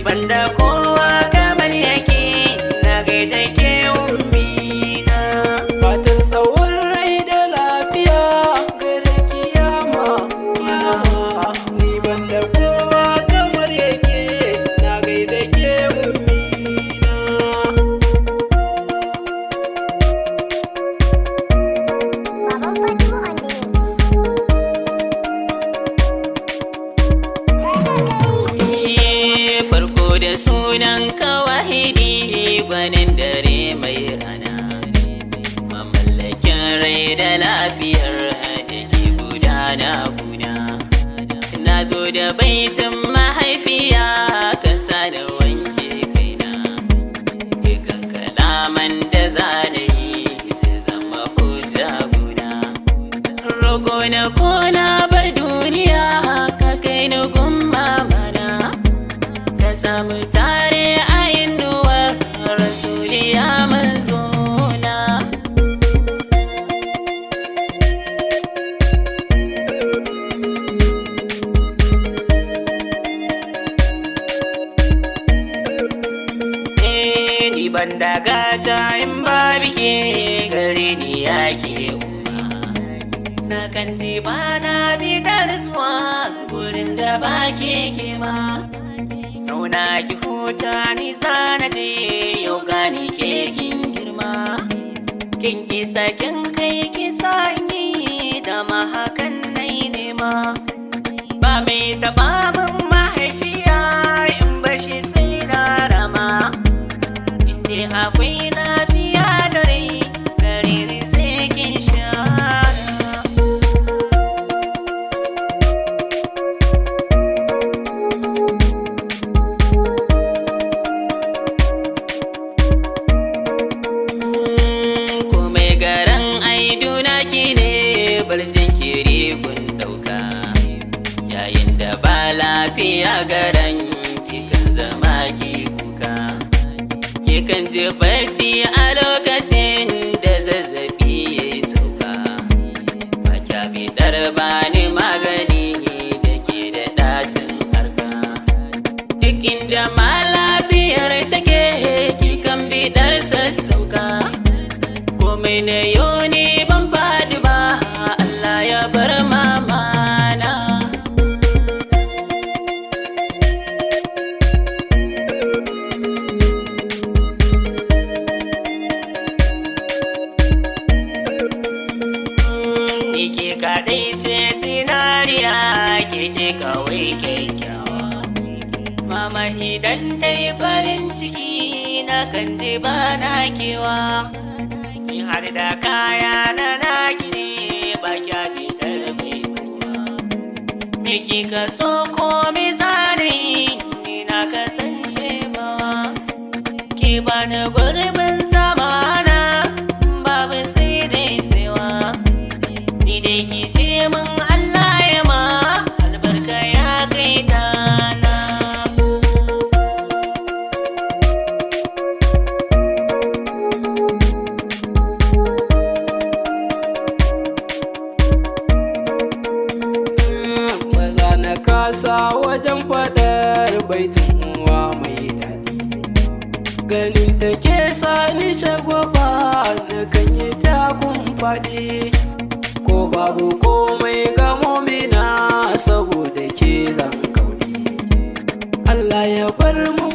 banda kowa kamar yake na gaida ke ummina. Fatan tsawon rai da lafiya gare kiyama mana, ni banda kowa kamar yake na gaida ke ummina. Farko da sunan kawahidi gwanin dare mai rana, mamallakin rai da lafiyar da ke gudana guna. Na zo da baitin mahaifiya kasa da wanke kaina, dukan kalaman da zanayi su zama hujja guna. Roƙo na kona bar duniya ka kai ni gumma mana, ka samu tare a inuwar rasuliya manzona. Ni ban daga ta in ba bike gare ni yake umma, na kan ji ba na bi da zuwa gurin da ba ke ma. Sauna ki huta ni sana je yau gani ke kin girma, kin isa kin kai ki sanyi da mahakan nai nema. Ba mai taɓa min mahaifiya in bashi sai na rama, inda akwai lafiya da rai gare ni sai kin shara. Bar jinkiri kun dauka, yayin da ba lafiya garan kikan zama ki kuka, kikan ji barci a lokacin da zazzabi ya sauka. Ba kya bidar bani magani da ke da dacin harka, duk inda ma lafiyar take kikan bidar sassauka. Komai na yoni ban faɗi ba, Allah ya bar mamana. Ni ke kaɗai ce zinariya, ke ce kawai kyakkyawa. Mama idan ta yi farin ciki na kan je ba na kewa, har da kaya na naki ne ba kya bidar mai kowa. Me kika so ko misali ni na kasance bawa, ki bani gurbin zamana babu sai dai tsewa. Ni dai ki ce min Allah ya ma albarka ya kai dana. Kasa wajen faɗar baitin uwa mai daɗi, ganin take sani shagwaba na kan yi takun faɗi. Ko babu komai ga mumina saboda ke zan kaudi, Allah ya bar mu